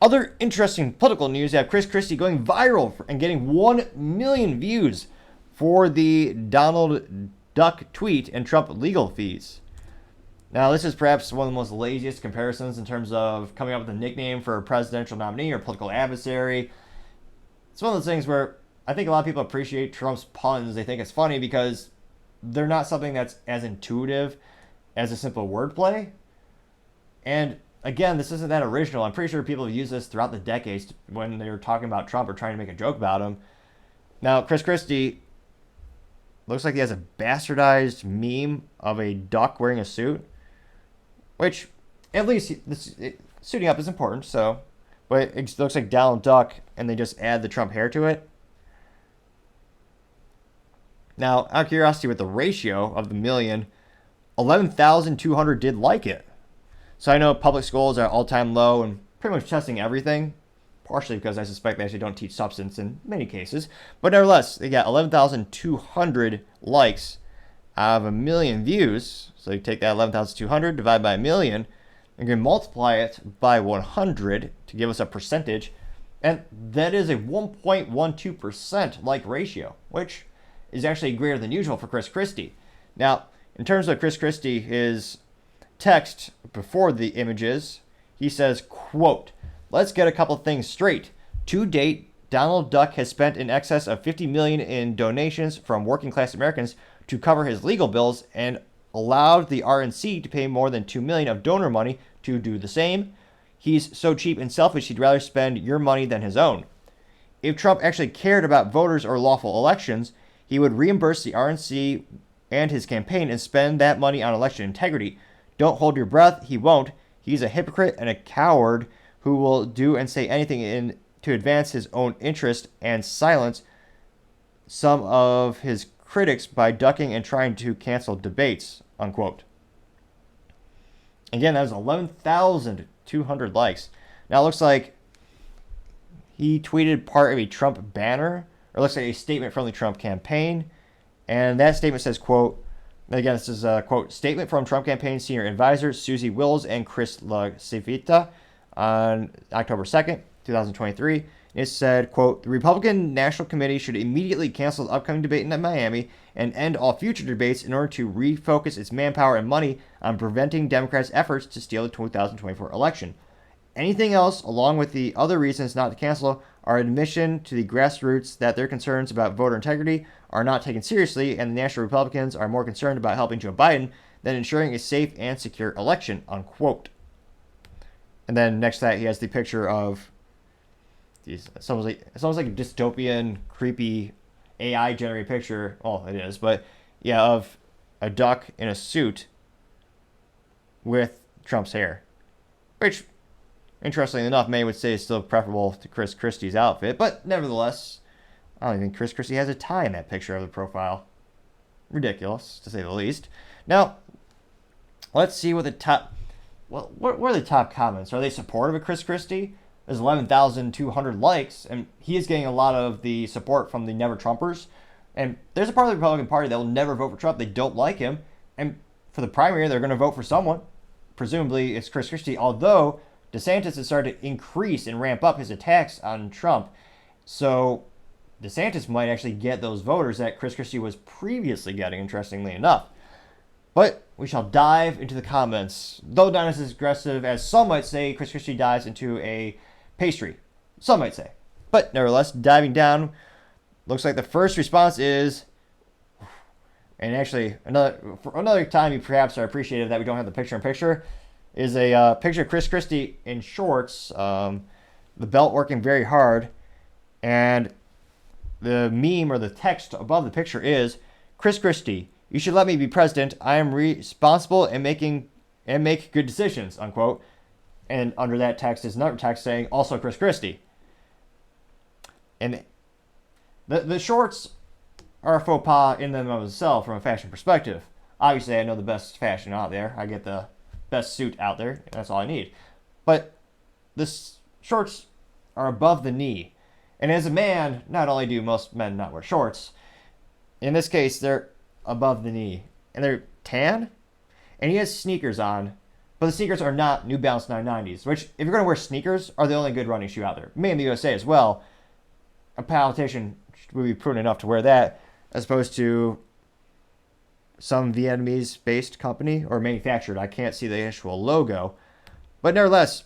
Other interesting political news, you have Chris Christie going viral and getting 1 million views for the Donald Duck tweet and Trump legal fees. Now, this is perhaps one of the most laziest comparisons in terms of coming up with a nickname for a presidential nominee or political adversary. It's one of those things where I think a lot of people appreciate Trump's puns. They think it's funny because they're not something that's as intuitive as a simple wordplay. And again, this isn't that original. I'm pretty sure people have used this throughout the decades when they were talking about Trump or trying to make a joke about him. Now, Chris Christie looks like he has a bastardized meme of a duck wearing a suit, which at least suiting up is important. So, but it looks like Donald Duck, and they just add the Trump hair to it. Now, out of curiosity, with the ratio of the million, 11,200 did like it. So I know public schools are all-time low and pretty much testing everything, partially because I suspect they actually don't teach substance in many cases. But nevertheless, they got 11,200 likes out of a million views. So you take that 11,200, divide by a million, and you can multiply it by 100 to give us a percentage. And that is a 1.12% like ratio, which is actually greater than usual for Chris Christie. Now, in terms of Chris Christie, his text before the images, he says, quote, "Let's get a couple things straight. To date, Donald Duck has spent in excess of $50 million in donations from working class Americans to cover his legal bills and allowed the RNC to pay more than $2 million of donor money to do the same. He's so cheap and selfish he'd rather spend your money than his own. If Trump actually cared about voters or lawful elections, he would reimburse the RNC and his campaign and spend that money on election integrity. Don't hold your breath. He won't. He's a hypocrite and a coward who will do and say anything to advance his own interest and silence some of his critics by ducking and trying to cancel debates," unquote. Again, that was 11,200 likes. Now it looks like he tweeted part of a Trump banner, or it looks like a statement from the Trump campaign. And that statement says, quote, again, this is a quote, "Statement from Trump campaign senior advisors Susie Wills and Chris LaCivita on October 2nd, 2023. It said, quote, "The Republican National Committee should immediately cancel the upcoming debate in Miami and end all future debates in order to refocus its manpower and money on preventing Democrats' efforts to steal the 2024 election. Anything else, along with the other reasons not to cancel, are admission to the grassroots that their concerns about voter integrity are not taken seriously, and the National Republicans are more concerned about helping Joe Biden than ensuring a safe and secure election," unquote. And then next to that, he has the picture of it's almost like a dystopian, creepy AI-generated picture. Oh, it is, but yeah, of a duck in a suit with Trump's hair, which, interestingly enough, many would say is still preferable to Chris Christie's outfit, but nevertheless, I don't even think Chris Christie has a tie in that picture of the profile. Ridiculous, to say the least. Now, let's see what the top... Well, what are the top comments? Are they supportive of Chris Christie? There's 11,200 likes, and he is getting a lot of the support from the Never Trumpers. And there's a part of the Republican Party that will never vote for Trump. They don't like him. And for the primary, they're going to vote for someone. Presumably, it's Chris Christie, although DeSantis has started to increase and ramp up his attacks on Trump. So DeSantis might actually get those voters that Chris Christie was previously getting, interestingly enough. But we shall dive into the comments. Though not as aggressive as some might say, Chris Christie dives into a pastry. Some might say. But nevertheless, diving down, looks like the first response is, and actually another time you perhaps are appreciative that we don't have the picture-in-picture, is a picture of Chris Christie in shorts, the belt working very hard, and the meme or the text above the picture is, "Chris Christie, you should let me be president. I am responsible and make good decisions," unquote. And under that text is another text saying, "Also Chris Christie." And the shorts are a faux pas in them of itself from a fashion perspective. Obviously, I know the best fashion out there. I get the best suit out there. That's all I need. But the shorts are above the knee. And as a man, not only do most men not wear shorts, in this case, they're above the knee. And they're tan. And he has sneakers on But the sneakers are not New Balance 990s, which, if you're going to wear sneakers, are the only good running shoe out there. Made in the USA as well. A politician would be prudent enough to wear that, as opposed to some Vietnamese-based company or manufactured. I can't see the actual logo. But nevertheless,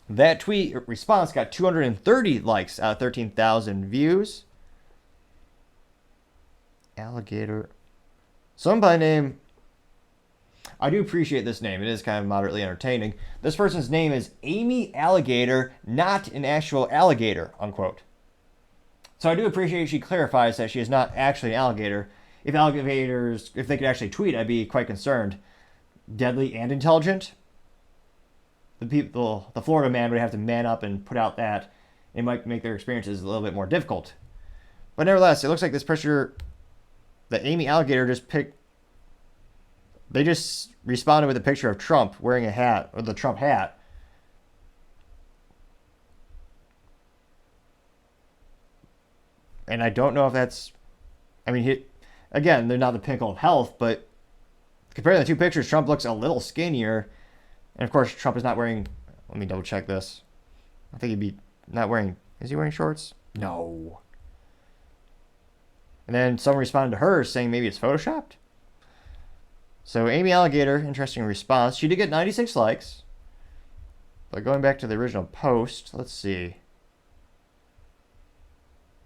that tweet response got 230 likes out of 13,000 views. Alligator. Someone by name... I do appreciate this name. It is kind of moderately entertaining. This person's name is Amy Alligator, not an actual alligator, unquote. So I do appreciate she clarifies that she is not actually an alligator. If alligators, if they could actually tweet, I'd be quite concerned. Deadly and intelligent? The Florida man would have to man up and put out that. It might make their experiences a little bit more difficult. But nevertheless, it looks like this picture that Amy Alligator just picked. They just responded with a picture of Trump wearing a hat, or the Trump hat. And I don't know if that's... I mean, again, they're not the pinnacle of health, but comparing the two pictures, Trump looks a little skinnier. And of course, Trump is not wearing... Let me double check this. I think he'd be not wearing... Is he wearing shorts? No. And then someone responded to her saying maybe it's photoshopped. So Amy Alligator, interesting response. She did get 96 likes. But going back to the original post, let's see.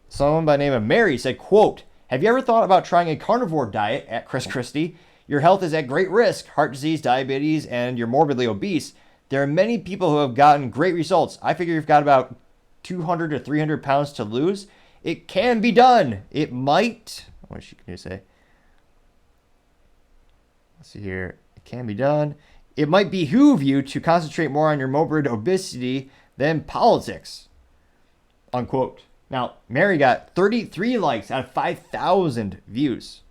Someone by the name of Mary said, quote, "Have you ever thought about trying a carnivore diet at Christie? Your health is at great risk. Heart disease, diabetes, and you're morbidly obese. There are many people who have gotten great results. I figure you've got about 200 to 300 pounds to lose. It can be done. It might..." What can you say? Let's see here. It can be done. "It might behoove you to concentrate more on your morbid obesity than politics." Unquote. Now, Mary got 33 likes out of 5,000 views.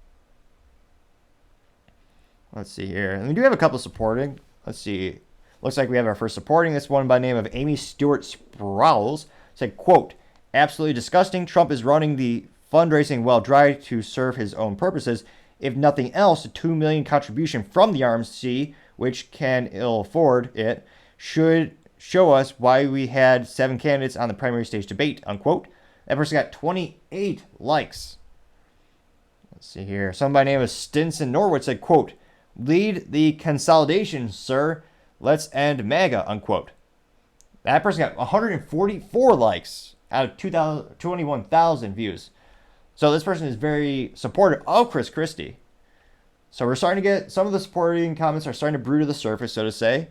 Let's see here. And we do have a couple supporting. Let's see. Looks like we have our first supporting. This one by the name of Amy Stewart Sprouse said, quote, "Absolutely disgusting. Trump is running the fundraising well dry to serve his own purposes. If nothing else, a $2 million contribution from the RNC, which can ill afford it, should show us why we had 7 candidates on the primary stage debate," unquote. That person got 28 likes. Let's see here. Someone by the name of Stinson Norwood said, quote, "Lead the consolidation, sir. Let's end MAGA," unquote. That person got 144 likes out of 21,000 views. So this person is very supportive of Chris Christie. So we're starting to get, some of the supporting comments are starting to brew to the surface, so to say.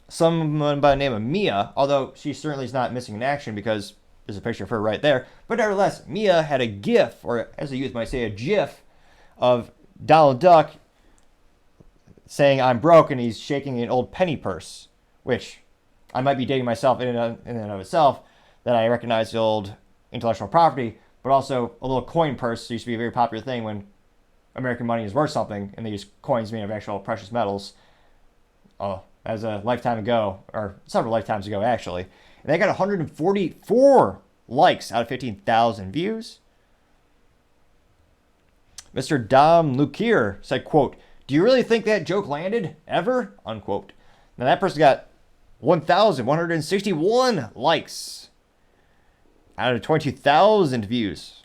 Someone by the name of Mia, although she certainly is not missing in action because there's a picture of her right there. But nevertheless, Mia had a GIF, or as the youth might say, a GIF of Donald Duck saying, "I'm broke," and he's shaking an old penny purse, which I might be dating myself in and of itself, that I recognize the old intellectual property, but also a little coin purse used to be a very popular thing when American money is worth something, and they use coins made of actual precious metals. Oh, that was a lifetime ago, or several lifetimes ago, actually. And they got 144 likes out of 15,000 views. Mr. Dom Lukir said, quote, "Do you really think that joke landed? Ever?" Unquote. Now that person got 1,161 likes out of 22,000 views.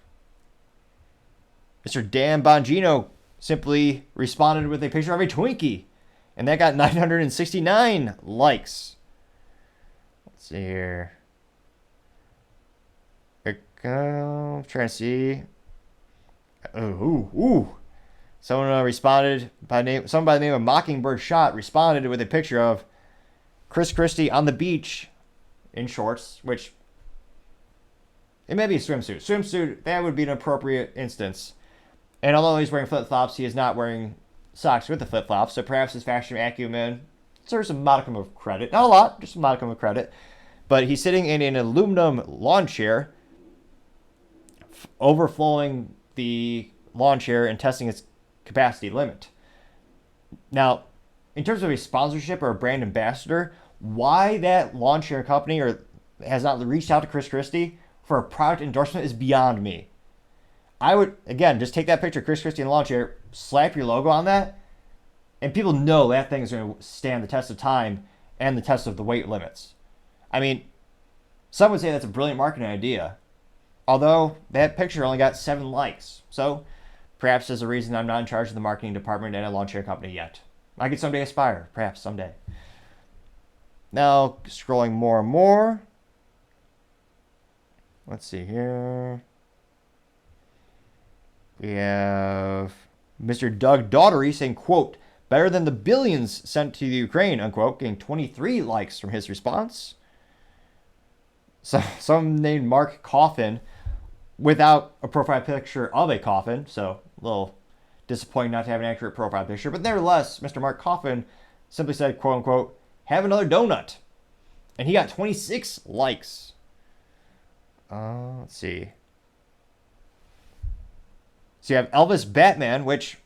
Mr. Dan Bongino simply responded with a picture of a Twinkie, and that got 969 likes. Let's see here. I'm trying to see. Someone responded by name. Someone by the name of Mockingbird Shot responded with a picture of Chris Christie on the beach in shorts, which it may be a swimsuit. Swimsuit, that would be an appropriate instance. And although he's wearing flip-flops, he is not wearing socks with the flip-flops, so perhaps his fashion acumen deserves a modicum of credit. Not a lot, just a modicum of credit. But he's sitting in an aluminum lawn chair, overflowing the lawn chair and testing its capacity limit. Now, in terms of a sponsorship or a brand ambassador, why that lawn chair company or has not reached out to Chris Christie for a product endorsement is beyond me. I would, again, just take that picture of Chris Christie in the lawn chair, slap your logo on that, And people know that thing is going to stand the test of time and the test of the weight limits. I mean, some would say that's a brilliant marketing idea, although that picture only got 7 likes. So perhaps there's a reason I'm not in charge of the marketing department at a lawn chair company yet. I could someday aspire, perhaps someday. Now, scrolling more and more. Let's see here. We have Mr. Doug Daughtery saying, quote, better than the billions sent to the Ukraine, unquote, getting 23 likes from his response. So, someone named Mark Coffin without a profile picture of a coffin, so a little disappointing not to have an accurate profile picture, but nevertheless, Mr. Mark Coffin simply said, quote unquote, have another donut. And he got 26 likes. Let's see. So you have Elvis Batman, which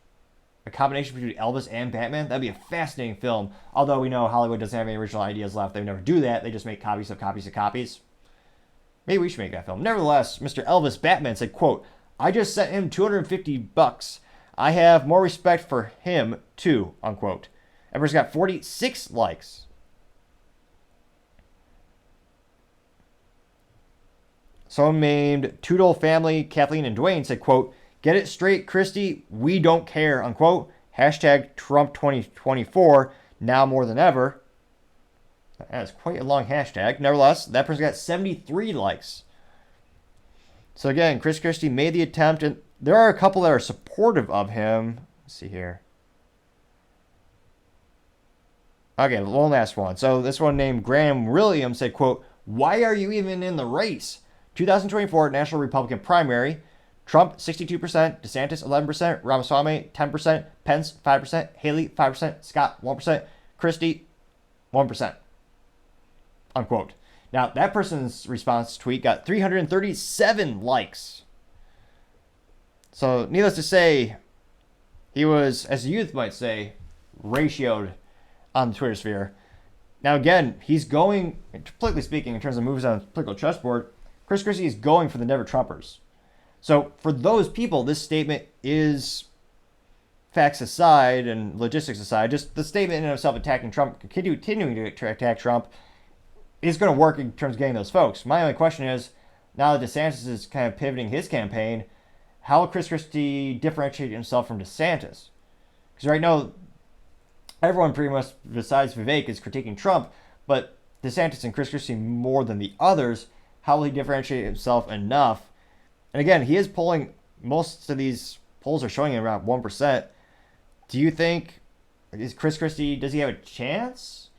a combination between Elvis and Batman, that'd be a fascinating film. Although we know Hollywood doesn't have any original ideas left. They would never do that. They just make copies of copies of copies. Maybe we should make that film. Nevertheless, Mr. Elvis Batman said, quote, I just sent him $250. I have more respect for him, too, unquote. Everyone's got 46 likes. Someone named Toodle Family, Kathleen and Dwayne said, quote, get it straight, Christie, we don't care, unquote. Hashtag Trump 2024, now more than ever. That is quite a long hashtag. Nevertheless, that person got 73 likes. So again, Chris Christie made the attempt, and there are a couple that are supportive of him. Let's see here. Okay, one last one. So this one named Graham Williams said, quote, why are you even in the race? 2024 National Republican primary. Trump, 62%, DeSantis, 11%, Ramaswamy, 10%, Pence, 5%, Haley, 5%, Scott, 1%, Christie, 1%, unquote. Now, that person's response tweet got 337 likes. So, needless to say, he was, as the youth might say, ratioed on the Twitter sphere. Now, again, he's going, politically speaking, in terms of moves on the political chessboard, Chris Christie is going for the Never Trumpers. So for those people, this statement is, facts aside and logistics aside, just the statement in and of itself attacking Trump, continuing to attack Trump, is going to work in terms of getting those folks. My only question is, now that DeSantis is kind of pivoting his campaign, how will Chris Christie differentiate himself from DeSantis? Because right now, everyone pretty much, besides Vivek, is critiquing Trump, but DeSantis and Chris Christie more than the others. How will he differentiate himself enough? And again, he is polling, most of these polls are showing him around 1%. Do you think, is Chris Christie, does he have a chance?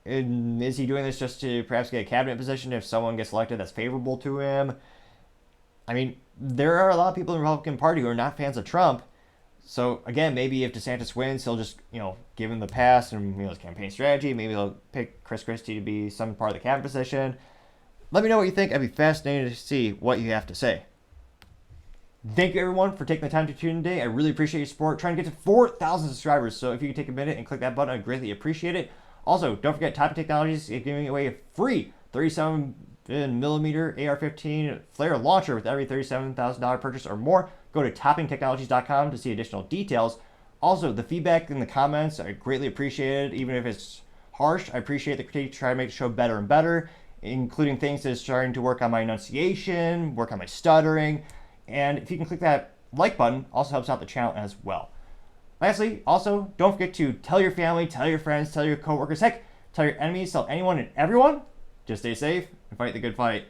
And is he doing this just to perhaps get a cabinet position if someone gets elected that's favorable to him? I mean, there are a lot of people in the Republican Party who are not fans of Trump. So again, maybe if DeSantis wins, he'll just, give him the pass and his campaign strategy. Maybe they'll pick Chris Christie to be some part of the cabinet position. Let me know what you think. I'd be fascinated to see what you have to say. Thank you, everyone, for taking the time to tune in today. I really appreciate your support. Trying to get to 4,000 subscribers. So if you could take a minute and click that button, I'd greatly appreciate it. Also, don't forget, Topic Technologies is giving away a free 37mm AR-15 flare launcher with every $37,000 purchase or more. Go to toppingtechnologies.com to see additional details. Also, the feedback in the comments, I greatly appreciate it. Even if it's harsh, I appreciate the critique to try to make the show better and better, including things that's starting to work on my enunciation, work on my stuttering. And if you can click that like button, also helps out the channel as well. Lastly, also, don't forget to tell your family, tell your friends, tell your coworkers, heck, tell your enemies, tell anyone and everyone. Just stay safe and fight the good fight.